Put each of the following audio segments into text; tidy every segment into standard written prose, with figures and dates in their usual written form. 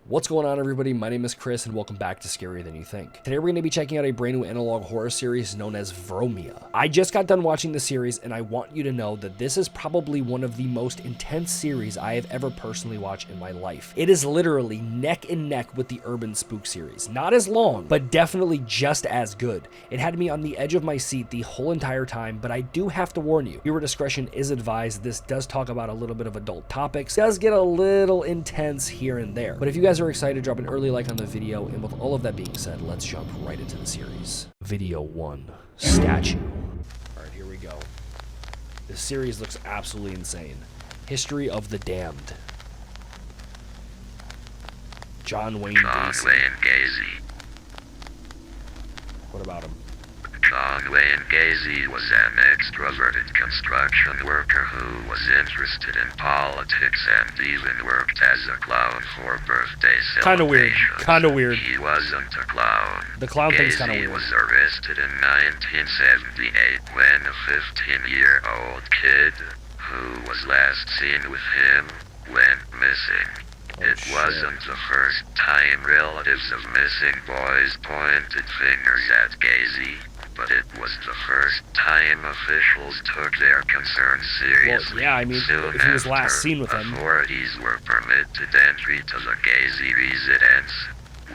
What's going on, everybody? My name is Chris and welcome back to Scarier Than You Think. Today we're going to be checking out a brand new analog horror series known as Vromia. I just got done watching the series and I want you to know that this is probably one of the most intense series I have ever personally watched in my life. It is literally neck and neck with the Urbanspook series. Not as long, but definitely just as good. It had me on the edge of my seat the whole entire time, but I do have to warn you, viewer discretion is advised. This does talk about a little bit of adult topics, does get a little intense here and there. But if you guys are excited, drop an early like on the video, and with all of that being said, let's jump right into the series. Video 1, Statue. Alright, here we go. This series looks absolutely insane. History of the Damned. John Wayne Gacy. What about him? John Wayne Gacy was an extroverted construction worker who was interested in politics and even worked as a clown for birthday celebrations. Kinda weird. He wasn't a clown. The clown thing's kinda weird. Gacy was arrested in 1978 when a 15-year-old kid who was last seen with him went missing. It wasn't the first time relatives of missing boys pointed fingers at Gacy, but it was the first time officials took their concerns seriously. Well, yeah, I mean, if he was last seen with him. Authorities were permitted entry to the Gacy residence,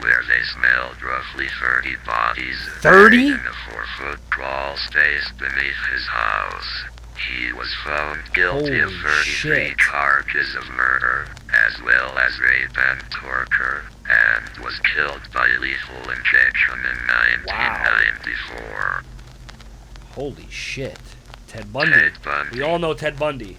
where they smelled roughly 30 bodies. 30? In a 4-foot crawl space beneath his house. He was found guilty of 33 charges of murder, as well as rape and torture, and was killed by lethal injection in 1994. Wow. Holy shit. Ted Bundy. Ted Bundy. We all know Ted Bundy.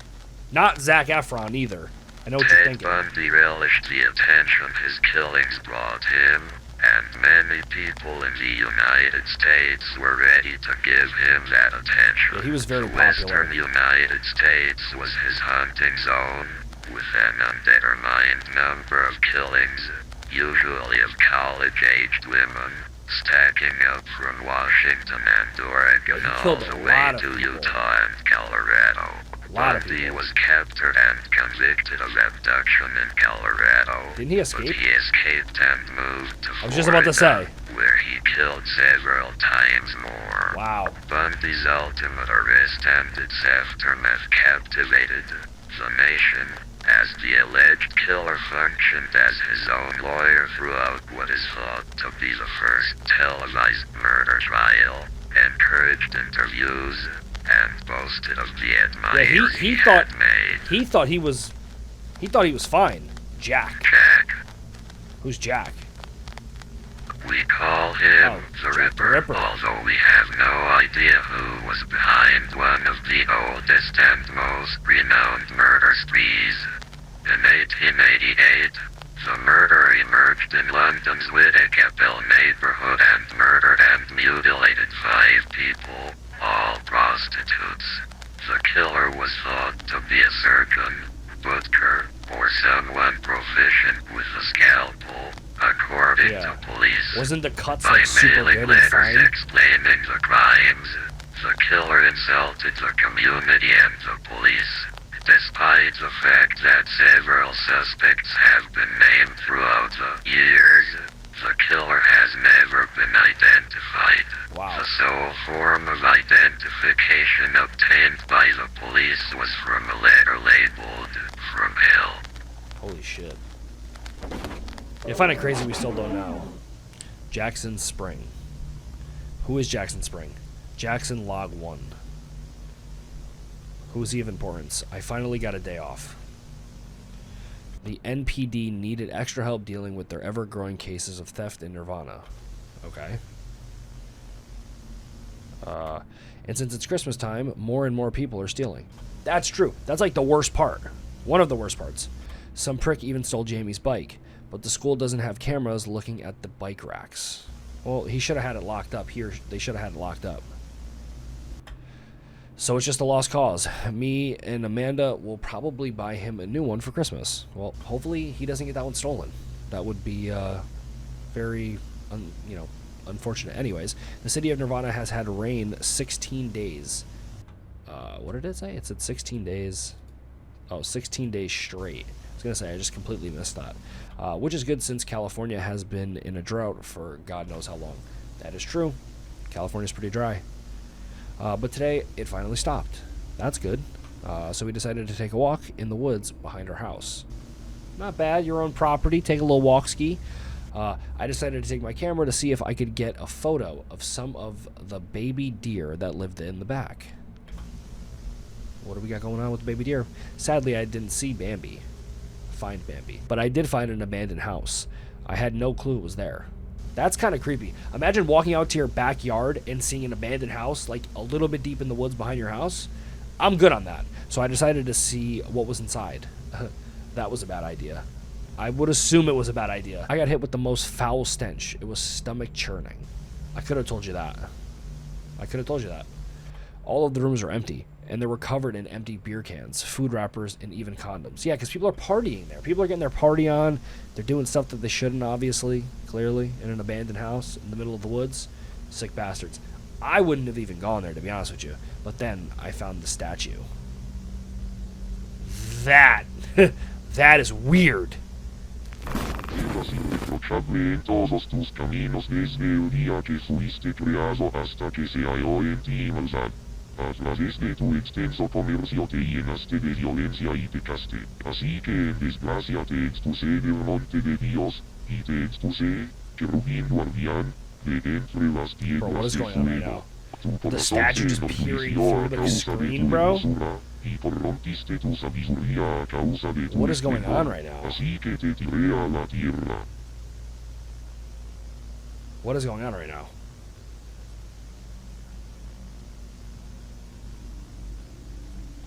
Not Zac Efron either. I know what you're thinking. Ted Bundy relished the attention his killings brought him, and many people in the United States were ready to give him that attention. Yeah, he was very the popular. Western United States was his hunting zone, with an undetermined number of killings, usually of college-aged women, stacking up from Washington and Oregon all the way to Utah and Colorado. Bundy was captured and convicted of abduction in Colorado. Didn't he escape? But he escaped and moved to Florida, I was just about to say, where he killed several times more. Wow. Bundy's ultimate arrest and its aftermath captivated the nation, as the alleged killer functioned as his own lawyer throughout what is thought to be the first televised murder trial, encouraged interviews, and boasted of the admirers he had made. He thought he was fine. Jack. Who's Jack? We call him the Ripper, although we have no idea who was behind one of the oldest and most renowned murder sprees. In 1888, the murderer emerged in London's Whitechapel neighborhood and murdered and mutilated 5 people, all prostitutes. The killer was thought to be a surgeon, butcher, or someone proficient with a scalpel, according to police. Wasn't the cuts By like super mailing good and letters fine? explaining the crimes, the killer insulted the community and the police, despite the fact that several suspects have been named throughout the years. The killer has never been identified. Wow. The sole form of identification obtained by the police was from a letter labeled "From Hell." Holy shit. I find it crazy we still don't know. Jackson Spring. Who is Jackson Spring? Jackson Log 1. Who's he of importance? I finally got a day off. The NPD needed extra help dealing with their ever-growing cases of theft in Nirvana. Okay. And since it's Christmas time, more and more people are stealing. That's true. That's like the worst part. One of the worst parts. Some prick even stole Jamie's bike, but the school doesn't have cameras looking at the bike racks. Well, he should have had it locked up here. They should have had it locked up. So it's just a lost cause. Me and Amanda will probably buy him a new one for Christmas. Well, hopefully he doesn't get that one stolen. That would be very, unfortunate. Anyways, the city of Nirvana has had rain 16 days. What did it say? It said 16 days. Oh, 16 days straight. was going to say, I just completely missed that. Which is good since California has been in a drought for God knows how long. That is true. California's pretty dry. But today, it finally stopped. That's good. So we decided to take a walk in the woods behind our house. Not bad, your own property, take a little walk ski. I decided to take my camera to see if I could get a photo of some of the baby deer that lived in the back. What do we got going on with the baby deer? Sadly, I didn't see Bambi. Find Bambi. But I did find an abandoned house. I had no clue it was there. That's kind of creepy. Imagine walking out to your backyard and seeing an abandoned house, like a little bit deep in the woods behind your house. I'm good on that. So I decided to see what was inside. That was a bad idea. I would assume it was a bad idea. I got hit with the most foul stench. It was stomach churning. I could have told you that. All of the rooms are empty, and they were covered in empty beer cans, food wrappers, and even condoms. Yeah, because people are partying there. People are getting their party on. They're doing stuff that they shouldn't, obviously, clearly, in an abandoned house in the middle of the woods. Sick bastards. I wouldn't have even gone there, to be honest with you. But then I found the statue. That is weird. En todos tus caminos desde el día que fuiste creado hasta que se halló en ti maldad. A través de tu extenso comercio te llenaste de violencia y pecaste. Así que en desgracia te expuse del monte de Dios, y te expuse, querubín guardián, de entre las piedras de fuego. Tu corazón se entorpeció a causa de tu hermosura, y corrompiste tu sabiduría a causa de tu esplendor. Así que te tiré a la tierra. What is going on right now?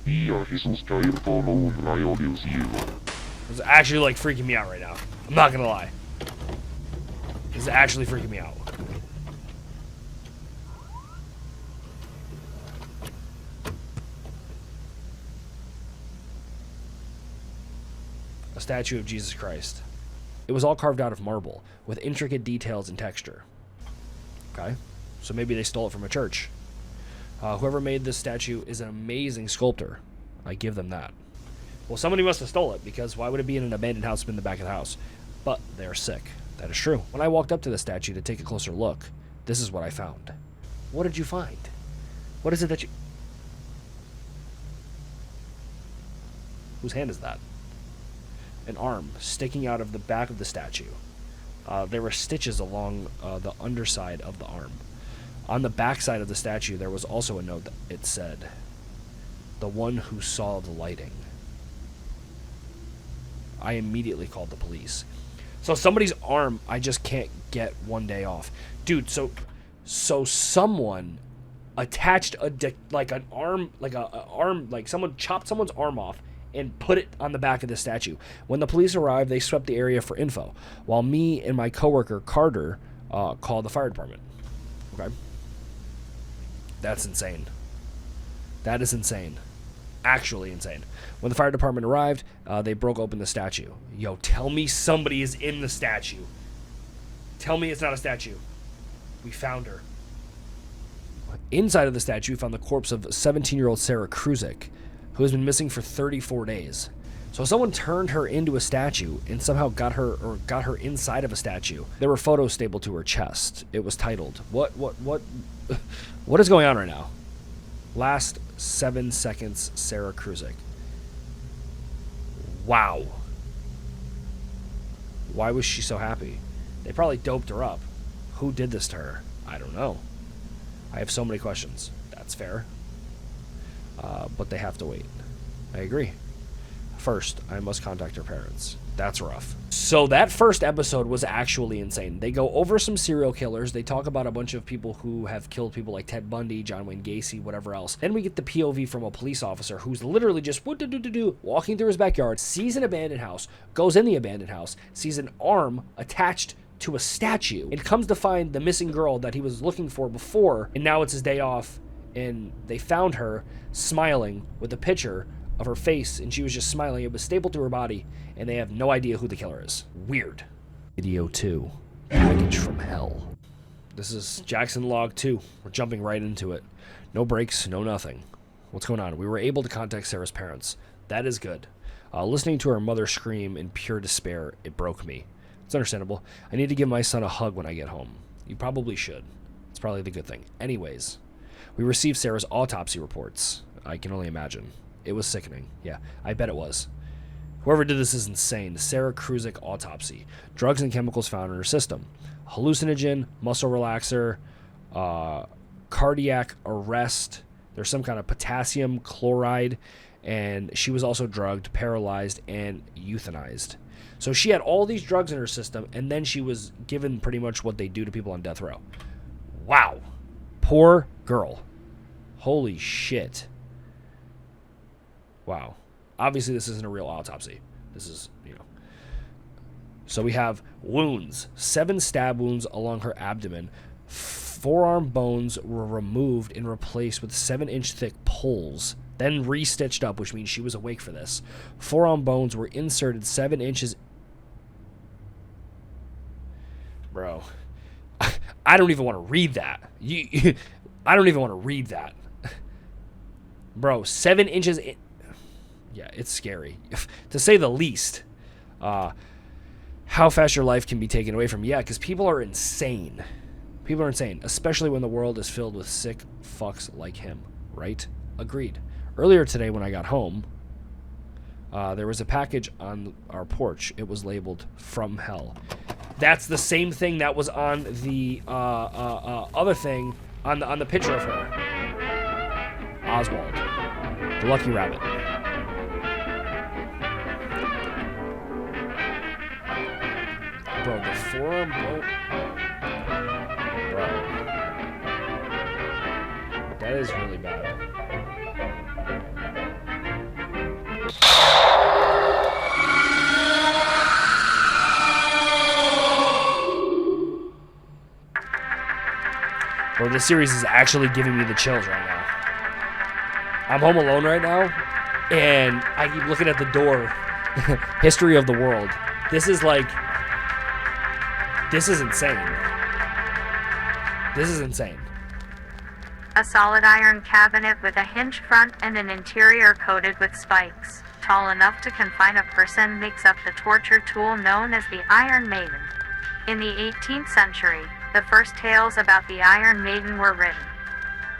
Vi a Jesús caer como un rayo del cielo. This is actually like freaking me out right now. I'm not gonna lie. This is actually freaking me out. A statue of Jesus Christ. It was all carved out of marble, with intricate details and texture. Okay, so maybe they stole it from a church. Whoever made this statue is an amazing sculptor. I give them that. Well, somebody must have stole it, because why would it be in an abandoned house in the back of the house? But they're sick. That is true. When I walked up to the statue to take a closer look, this is what I found. What did you find? What is it that you... Whose hand is that? An arm sticking out of the back of the statue. There were stitches along the underside of the arm. On the backside of the statue, there was also a note that it said, "The one who saw the lighting." I immediately called the police. So somebody's arm, I just can't get one day off. Dude, so someone attached an arm, like someone chopped someone's arm off and put it on the back of the statue. When the police arrived, they swept the area for info, while me and my coworker, Carter, called the fire department. Okay? That's insane. That is insane. Actually insane. When the fire department arrived, they broke open the statue. Yo, tell me somebody is in the statue. Tell me it's not a statue. We found her. Inside of the statue, we found the corpse of 17-year-old Sarah Kruzik, who has been missing for 34 days. So someone turned her into a statue and somehow got her inside of a statue. There were photos stapled to her chest. It was titled, what is going on right now? Last 7 seconds, Sarah Kruzik. Wow. Why was she so happy? They probably doped her up. Who did this to her? I don't know. I have so many questions. That's fair. But they have to wait. I agree. First, I must contact her parents. That's rough. So that first episode was actually insane. They go over some serial killers. They talk about a bunch of people who have killed people like Ted Bundy, John Wayne Gacy, whatever else. Then we get the POV from a police officer who's literally just walking through his backyard, sees an abandoned house, goes in the abandoned house, sees an arm attached to a statue, and comes to find the missing girl that he was looking for before, and now it's his day off, and they found her smiling with a picture of her face, and she was just smiling. It was stapled to her body, and they have no idea who the killer is. Weird. Video 2. Package from hell. This is Jackson Log 2. We're jumping right into it. No breaks, no nothing. What's going on? We were able to contact Sarah's parents. That is good. Listening to her mother scream in pure despair, it broke me. It's understandable. I need to give my son a hug when I get home. You probably should. It's probably the good thing. Anyways, we received Sarah's autopsy reports. I can only imagine. It was sickening. Yeah, I bet it was. Whoever did this is insane. The Sarah Kruzik autopsy. Drugs and chemicals found in her system. Hallucinogen, muscle relaxer, cardiac arrest. There's some kind of potassium chloride. And she was also drugged, paralyzed, and euthanized. So she had all these drugs in her system, and then she was given pretty much what they do to people on death row. Wow. Poor girl. Holy shit. Wow. Obviously, this isn't a real autopsy. This is, So we have wounds. 7 stab wounds along her abdomen. Forearm bones were removed and replaced with 7-inch thick poles, then restitched up, which means she was awake for this. Forearm bones were inserted 7 inches. Bro, I don't even want to read that. I don't even want to read that. Bro, 7 inches. Yeah, it's scary, to say the least. How fast your life can be taken away from you. Yeah, because people are insane. People are insane, especially when the world is filled with sick fucks like him, right? Agreed. Earlier today when I got home, there was a package on our porch. It was labeled "From Hell." That's the same thing that was on the other thing on the picture of her. Oswald, the lucky rabbit. Bro, the forearm bone. Bro, that is really bad. Bro, this series is actually giving me the chills right now. I'm home alone right now, and I keep looking at the door. History of the world. This is like... This is insane. This is insane. A solid iron cabinet with a hinged front and an interior coated with spikes, tall enough to confine a person, makes up the torture tool known as the Iron Maiden. In the 18th century, the first tales about the Iron Maiden were written.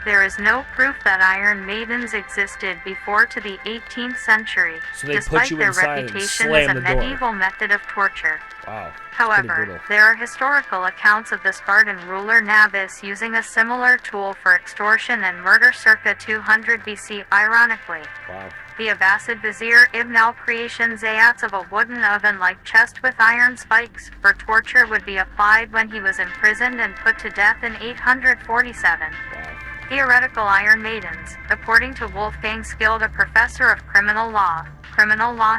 There is no proof that Iron Maidens existed before to the 18th century, so despite their reputation as a medieval method of torture. Wow. However, there are historical accounts of the Spartan ruler Nabis using a similar tool for extortion and murder circa 200 BC. Ironically, wow. The Abbasid vizier Ibn al-Creation Zayats of a wooden oven-like chest with iron spikes for torture would be applied when he was imprisoned and put to death in 847. Wow. Theoretical Iron Maidens, according to Wolfgang Schild, a professor of criminal law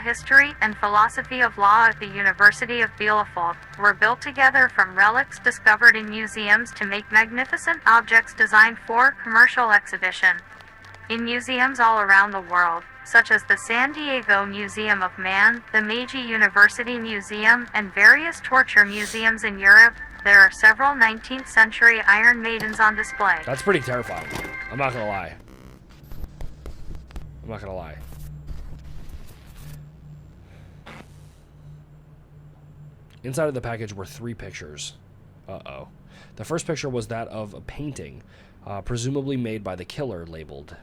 history, and philosophy of law at the University of Bielefeld, were built together from relics discovered in museums to make magnificent objects designed for commercial exhibition. In museums all around the world, such as the San Diego Museum of Man, the Meiji University Museum, and various torture museums in Europe, there are several 19th century Iron Maidens on display. That's pretty terrifying. I'm not gonna lie. I'm not gonna lie. Inside of the package were 3 pictures. Uh-oh. The first picture was that of a painting, presumably made by the killer, labeled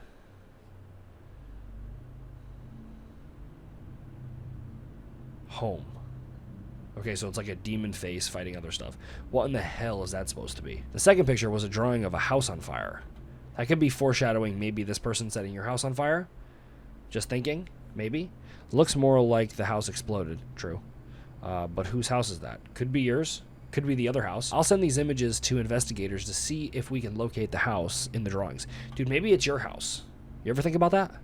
Home. Okay, so it's like a demon face fighting other stuff. What in the hell is that supposed to be? The second picture was a drawing of a house on fire. That could be foreshadowing maybe this person setting your house on fire. Just thinking, maybe. Looks more like the house exploded, true. But whose house is that? Could be yours. Could be the other house. I'll send these images to investigators to see if we can locate the house in the drawings. Dude, maybe it's your house. You ever think about that?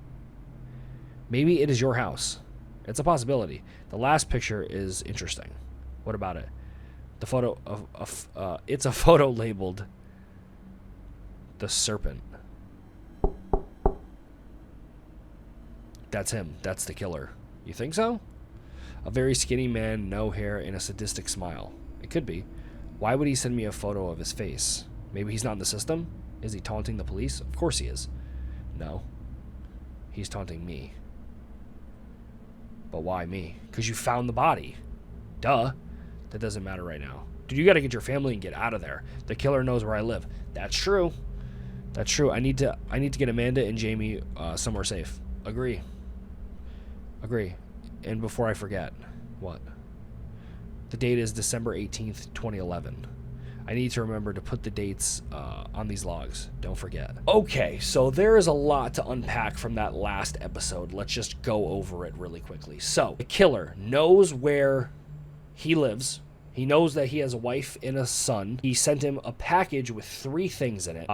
Maybe it is your house. It's a possibility. The last picture is interesting. What about it? The photo of it's a photo labeled the serpent. That's him. That's the killer. You think so? A very skinny man, no hair, and a sadistic smile. It could be. Why would he send me a photo of his face? Maybe he's not in the system? Is he taunting the police? Of course he is. No. He's taunting me. But why me? Because you found the body. Duh. That doesn't matter right now. Dude, you gotta get your family and get out of there. The killer knows where I live. That's true. That's true. I need to get Amanda and Jamie somewhere safe. Agree. And before I forget, what? The date is December 18th, 2011. I need to remember to put the dates on these logs. Don't forget. Okay, so there is a lot to unpack from that last episode. Let's just go over it really quickly. So, the killer knows where he lives. He knows that he has a wife and a son. He sent him a package with 3 things in it.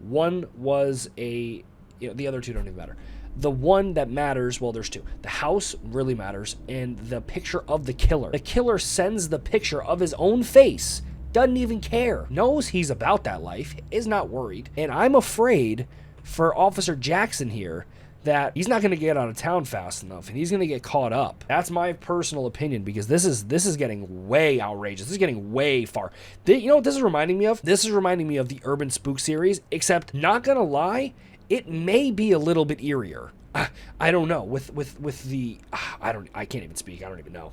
One was the other 2 don't even matter. The one that matters, well, there's 2. The house really matters, and the picture of the killer. The killer sends the picture of his own face, doesn't even care, knows he's about that life, is not worried. And I'm afraid for Officer Jackson here that he's not going to get out of town fast enough, and he's going to get caught up. That's my personal opinion, because this is getting way outrageous. This is getting way far. You know what this is reminding me of? This is reminding me of the Urban Spook series, except, not going to lie, it may be a little bit eerier. I don't know. With the... I can't even speak. I don't even know.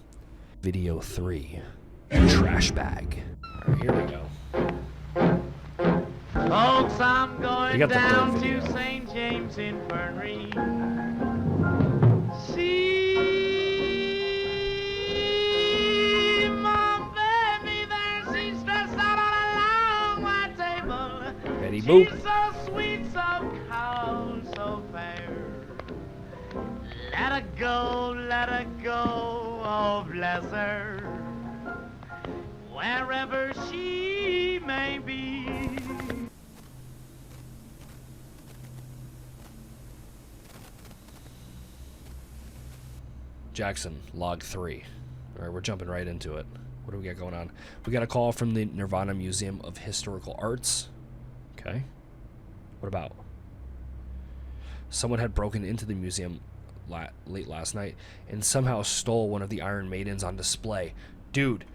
Video 3. Trash bag. Alright, here we go. Folks, I'm going got the down third to video. St. James Infirmary. See my baby there, she's stressed out on a long white table. Betty Boop. She's so sweet, so cold, so fair. Let her go, oh bless her. Wherever she may be. Jackson, log 3. Alright, we're jumping right into it. What do we got going on? We got a call from the Nirvana Museum of Historical Arts. Okay. What about? Someone had broken into the museum late last night and somehow stole one of the Iron Maidens on display. Dude,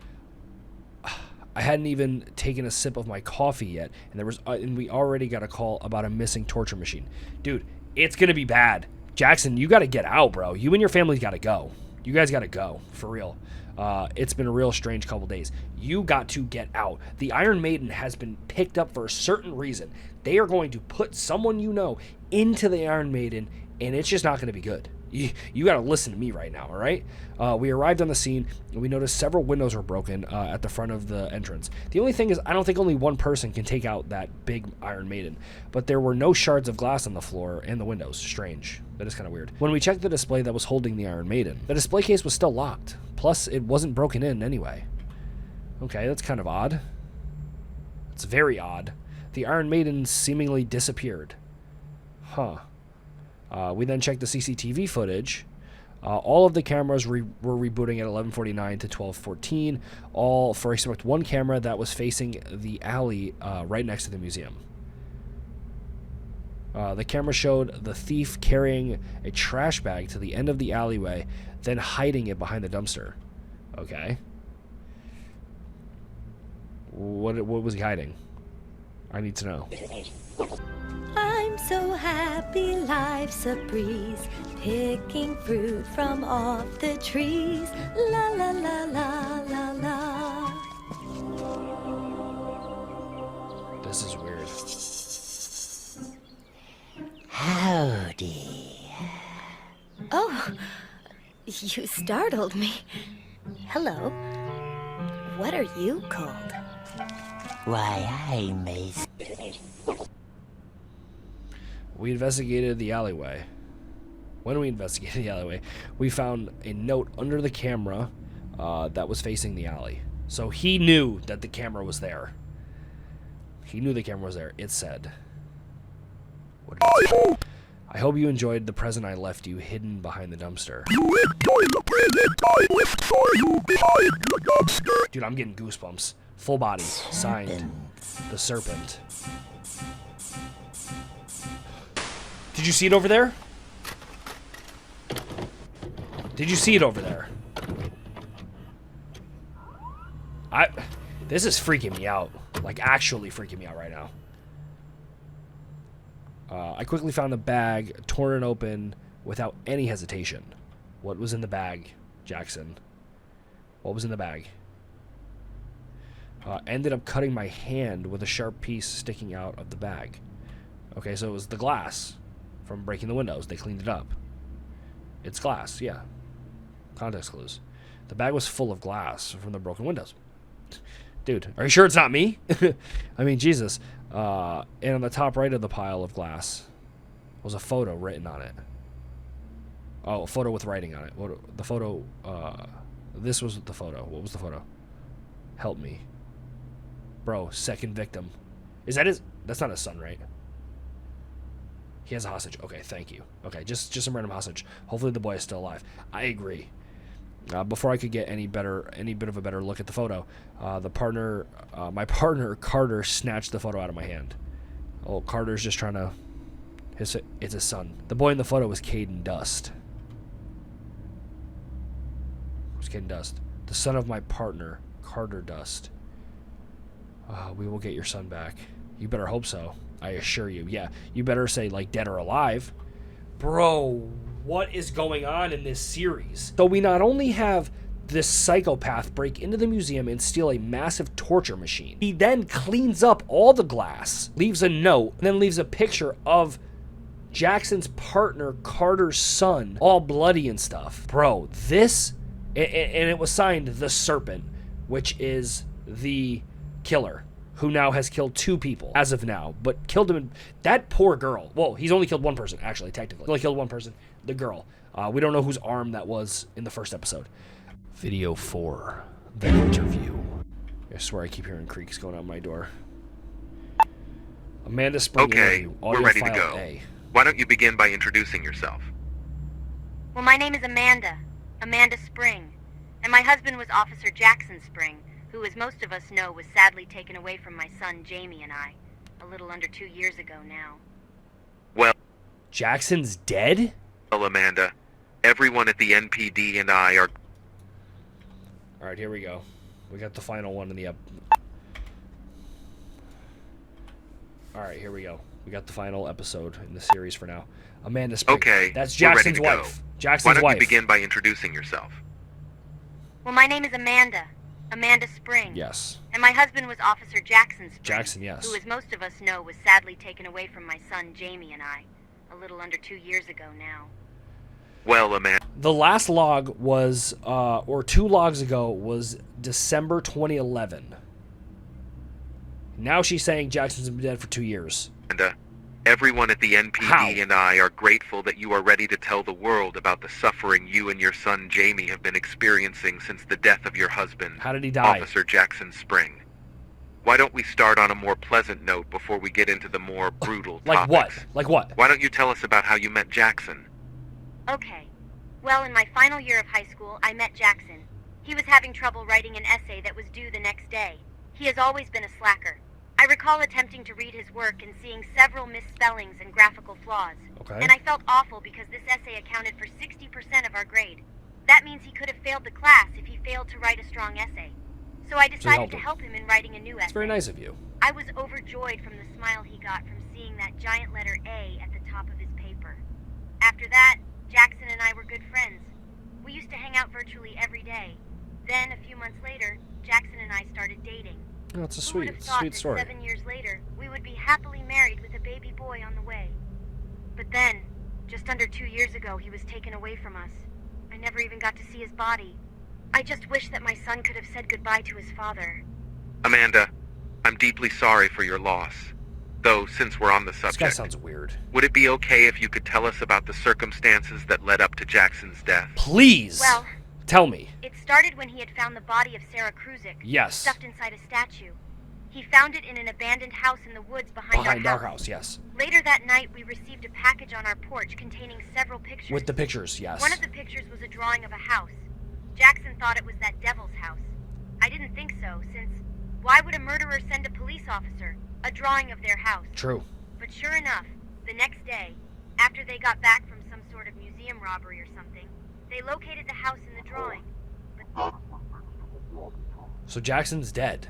I hadn't even taken a sip of my coffee yet, and we already got a call about a missing torture machine. Dude, it's gonna be bad. Jackson, you gotta get out, bro. You and your family gotta go. You guys gotta go, for real. It's been a real strange couple days. You got to get out. The Iron Maiden has been picked up for a certain reason. They are going to put someone you know into the Iron Maiden, and it's just not going to be good. You got to listen to me right now, all right? We arrived on the scene, and we noticed several windows were broken at the front of the entrance. The only thing is, I don't think only one person can take out that big Iron Maiden, but there were no shards of glass on the floor and the windows. Strange. That is kind of weird. When we checked the display that was holding the Iron Maiden, the display case was still locked. Plus, it wasn't broken in anyway. Okay, that's kind of odd. It's very odd. The Iron Maiden seemingly disappeared. Huh. We then checked the CCTV footage. All of the cameras were rebooting at 11:49 to 12:14, all for except one camera that was facing the alley right next to the museum. The camera showed the thief carrying a trash bag to the end of the alleyway, then hiding it behind the dumpster. Okay. What was he hiding? I need to know. I'm so happy, life's a breeze, picking fruit from off the trees. La la la la la la. This is weird. Howdy. Oh, you startled me. Hello. What are you called? Why, I'm a... We investigated the alleyway. When we investigated the alleyway, we found a note under the camera that was facing the alley. So he knew that the camera was there. He knew the camera was there. It said, what did it say? I hope you enjoyed the present I left you hidden behind the dumpster. Dude, I'm getting goosebumps. Full body. Signed. The Serpent. Did you see it over there? Did you see it over there? This is freaking me out. Like, actually freaking me out right now. I quickly found the bag, torn it open without any hesitation. What was in the bag, Jackson? What was in the bag? Ended up cutting my hand with a sharp piece sticking out of the bag. Okay, so it was the glass from breaking the windows. They cleaned it up. It's glass, yeah. Context clues. The bag was full of glass from the broken windows. Dude, are you sure it's not me? I mean, Jesus. And on the top right of the pile of glass was a photo written on it. Oh, a photo with writing on it. The photo, this was the photo. What was the photo? Help me. Bro, second victim. Is that his? That's not his son, right? He has a hostage. Okay, thank you. Okay, just some random hostage. Hopefully the boy is still alive. I agree. Before I could get any bit of a better look at the photo, my partner Carter snatched the photo out of my hand. Oh, Carter's just trying to. It's his son. The boy in the photo was Caden Dust. Who's Caden Dust? The son of my partner, Carter Dust. We will get your son back. You better hope so. I assure you. Yeah, you better say, like, dead or alive. Bro, what is going on in this series? So we not only have this psychopath break into the museum and steal a massive torture machine. He then cleans up all the glass, leaves a note, and then leaves a picture of Jackson's partner, Carter's son, all bloody and stuff. Bro, this... And it was signed The Serpent, which is the killer, who now has killed 2 people as of now, but killed him. That poor girl. Well, he's only killed 1 person, actually, technically. He only killed 1 person, the girl. We don't know whose arm that was in the first episode. Video 4, the interview. I swear I keep hearing creaks going on my door. Amanda Spring interview. We're Audio ready to file go. A. Why don't you begin by introducing yourself? Well, my name is Amanda Spring, and my husband was Officer Jackson Spring, who, as most of us know, was sadly taken away from my son Jamie and I, a little under 2 years ago now. Well, Jackson's dead? Amanda, everyone at the NPD and I are... Alright, here we go. We got the final one in the Alright, here we go. We got the final episode in the series for now. Amanda Spring. Okay, that's we're ready Jackson's to go. wife. Jackson's Why don't wife. you begin by introducing yourself? Well, my name is Amanda Spring. Yes. And my husband was Officer Jackson Spring. Jackson, yes. Who, as most of us know, was sadly taken away from my son Jamie and I, a little under 2 years ago now. Well, Amanda... The last log was, or 2 logs ago, was December 2011. Now she's saying Jackson's been dead for 2 years. Amanda, everyone at the NPD How? and I are grateful that you are ready to tell the world about the suffering you and your son Jamie have been experiencing since the death of your husband, How did he die? Officer Jackson Spring. Why don't we start on a more pleasant note before we get into the more brutal Like topics? what? Like what? Why don't you tell us about how you met Jackson? Okay. Well, in my final year of high school, I met Jackson. He was having trouble writing an essay that was due the next day. He has always been a slacker. I recall attempting to read his work and seeing several misspellings and graphical flaws. Okay. And I felt awful because this essay accounted for 60% of our grade. That means he could have failed the class if he failed to write a strong essay. So I decided to help him in writing a new essay. It's very nice of you. I was overjoyed from the smile he got from seeing that giant letter A at the top of his paper. After that, Jackson and I were good friends. We used to hang out virtually every day. Then, a few months later, Jackson and I started dating. Oh, it's a Who would sweet, have thought sweet that story. 7 years later, we would be happily married with a baby boy on the way. But then, just under 2 years ago, he was taken away from us. I never even got to see his body. I just wish that my son could have said goodbye to his father. Amanda, I'm deeply sorry for your loss. Though, since we're on the This guy subject, sounds weird. would it be okay if you could tell us about the circumstances that led up to Jackson's death? Please! Well, Tell me. it started when he had found the body of Sarah Kruzik, Yes. stuffed inside a statue. He found it in an abandoned house in the woods behind Our house, yes. Later that night, we received a package on our porch containing several pictures. With the pictures, yes. One of the pictures was a drawing of a house. Jackson thought it was that devil's house. I didn't think so, since why would a murderer send a police officer a drawing of their house? True. But sure enough, the next day, after they got back from some sort of museum robbery or something, they located the house in the drawing. But So Jackson's dead.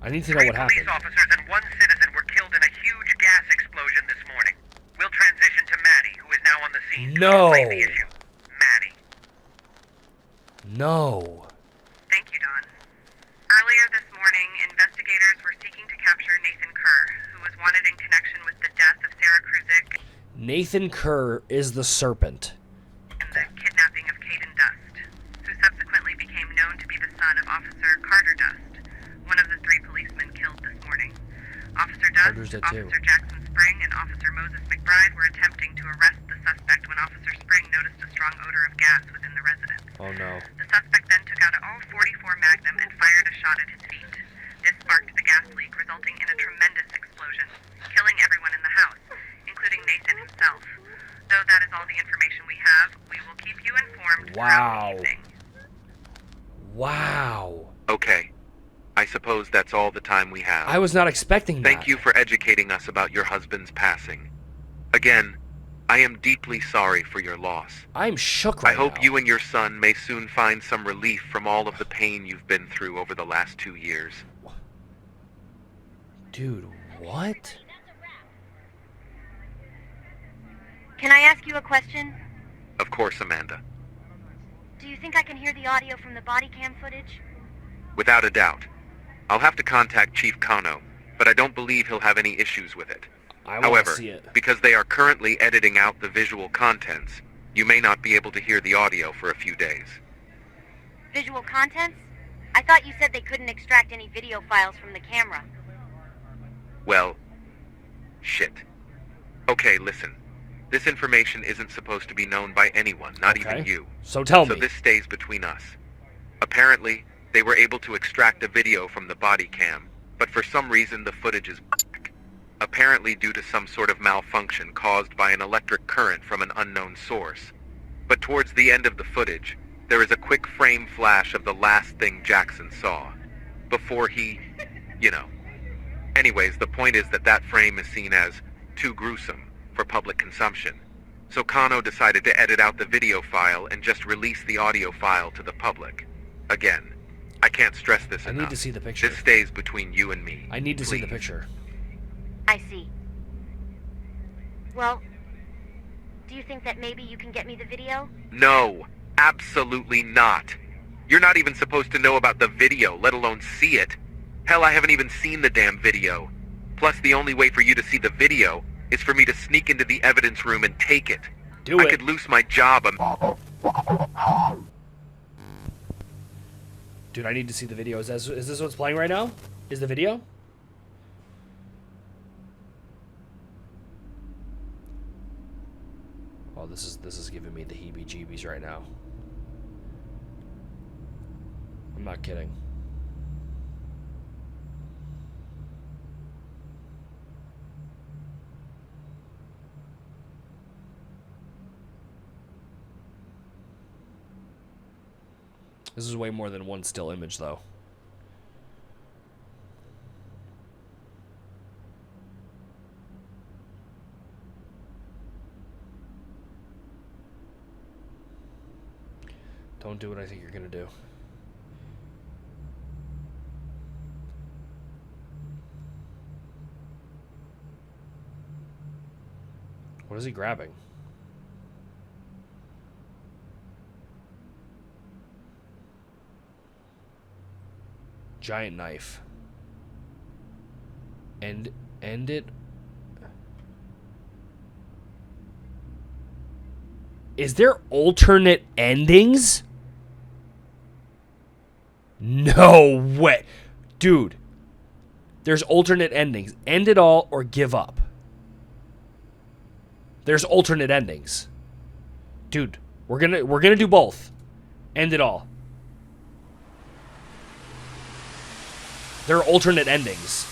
I need to know what happened. Police officers and one citizen were killed in a huge gas explosion this morning. We'll transition to Maddie, who is now on the scene to No. explain the issue. No. Thank you, Dawn. Earlier this morning, investigators were seeking to capture Nathan Kerr, who was wanted in connection with the death of Sarah Kruzik Nathan Kerr is the serpent. and the kidnapping of Caden Dust, who subsequently became known to be the son of Officer Carter Dust, one of the 3 policemen killed this morning. Officer Carter's Dust, dead too. Officer Jackson Spring, and Officer Moses McBride were attempting to arrest the suspect when Officer Spring noticed a strong odor of gas within the residence. Oh no. The suspect then took out an all-44 Magnum and fired a shot at his feet. This sparked the gas leak, resulting in a tremendous explosion, killing everyone in the house, including Nathan himself. Though that is all the information we have, we will keep you informed throughout the evening. Wow. Okay. I suppose that's all the time we have. I was not expecting that. Thank you for educating us about your husband's passing. Again, I am deeply sorry for your loss. I'm shook right I hope now. you and your son may soon find some relief from all of the pain you've been through over the last 2 years. Dude, what? Can I ask you a question? Of course, Amanda. Do you think I can hear the audio from the body cam footage? Without a doubt. I'll have to contact Chief Kano, but I don't believe he'll have any issues with it. I want to However, see it. because they are currently editing out the visual contents, you may not be able to hear the audio for a few days. Visual contents? I thought you said they couldn't extract any video files from the camera. Well, shit. Okay, listen. This information isn't supposed to be known by anyone, not even you. So tell So me. this stays between us. Apparently, they were able to extract a video from the body cam, but for some reason the footage is black. Apparently due to some sort of malfunction caused by an electric current from an unknown source. But towards the end of the footage, there is a quick frame flash of the last thing Jackson saw. Before he, you know. Anyways, the point is that that frame is seen as too gruesome for public consumption. So Kano decided to edit out the video file and just release the audio file to the public. Again, I can't stress this enough. I need to see the picture. This stays between you and me. I need to see the Please. picture. I see. Well, do you think that maybe you can get me the video? No, absolutely not. You're not even supposed to know about the video, let alone see it. Hell, I haven't even seen the damn video. Plus, the only way for you to see the video is for me to sneak into the evidence room and take it. Do I it. could lose my job. Dude, I need to see the video. Is this what's playing right now? Is the video? Oh, this is giving me the heebie-jeebies right now. I'm not kidding. This is way more than one still image, though. Don't do what I think you're gonna do. What is he grabbing? Giant knife. End it. Is there alternate endings? No way. Dude. There's alternate endings. End it all or give up. There's alternate endings. Dude, we're gonna do both. End it all. There are alternate endings.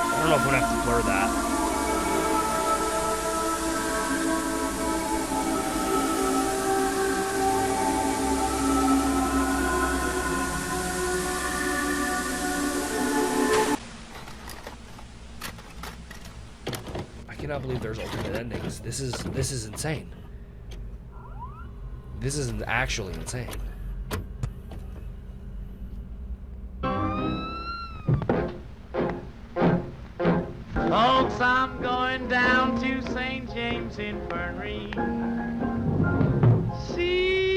I don't know if I'm gonna have to blur that. I cannot believe there's alternate endings. This is insane. This is actually insane. folks, I'm going down to St. James Infirmary. See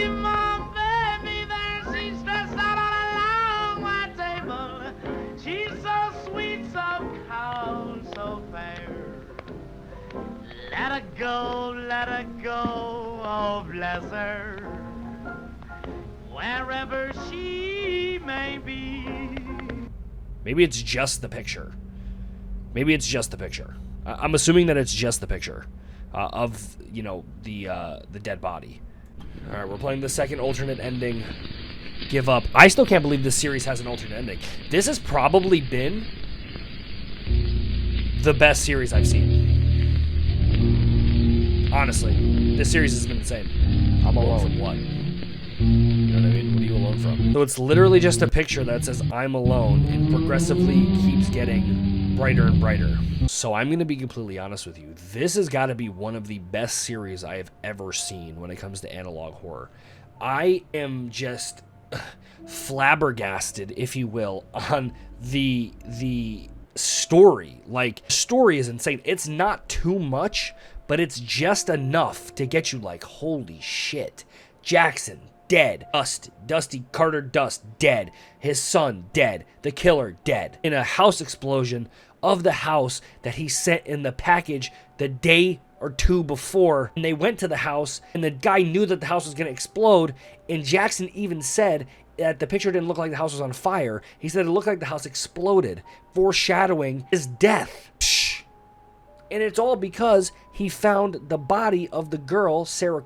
my baby there, she's stressed out on a long white table. She's so sweet, so calm, so fair. Let her go, oh bless her, wherever she may be. Maybe it's just the picture. Maybe it's just the picture. I'm assuming that it's just the picture of, you know, the dead body. All right, we're playing the second alternate ending. Give up. I still can't believe this series has an alternate ending. This has probably been the best series I've seen. Honestly, this series has been insane. I'm alone from what? You know what I mean? What are you alone from? So it's literally just a picture that says I'm alone and progressively keeps getting brighter and brighter. So I'm going to be completely honest with you. This has got to be one of the best series I have ever seen when it comes to analog horror. I am just flabbergasted, if you will, on the story. Like, story is insane. It's not too much, but it's just enough to get you like, holy shit. Jackson, dead. Dusty Carter Dust, dead. His son, dead. The killer, dead. In a house explosion of the house that he sent in the package the day or two before. And they went to the house, and the guy knew that the house was going to explode, and Jackson even said that the picture didn't look like the house was on fire. He said it looked like the house exploded, foreshadowing his death. And it's all because he found the body of the girl, Sarah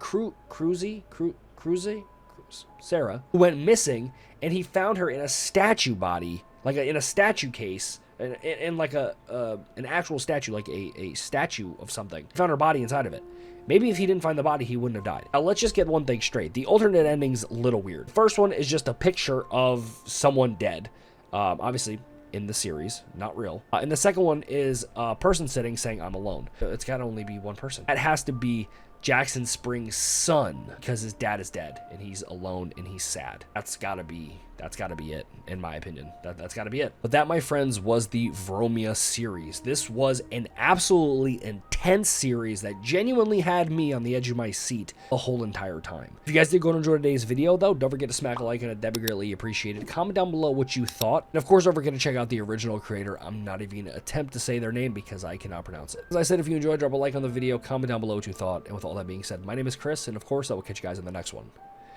Sarah, who went missing, and he found her in a statue body, like in a statue case, in like an actual statue, like a statue of something. He found her body inside of it. Maybe if he didn't find the body, he wouldn't have died. Now, let's just get one thing straight. The alternate ending's a little weird. The first one is just a picture of someone dead. Obviously, in the series, not real. And the second one is a person sitting saying, I'm alone. It's got to only be one person. That has to be Jackson Spring's son, because his dad is dead and he's alone and he's sad. That's gotta be it, in my opinion. That's gotta be it. But that, my friends, was the Vromia series. This was an absolutely intense series that genuinely had me on the edge of my seat the whole entire time. If you guys did go and enjoy today's video, though, don't forget to smack a like on it. That'd be greatly appreciated. Comment down below what you thought. And of course, don't forget to check out the original creator. I'm not even going to attempt to say their name because I cannot pronounce it. As I said, if you enjoyed, drop a like on the video, comment down below what you thought. And with all that being said, my name is Chris, and of course, I will catch you guys in the next one.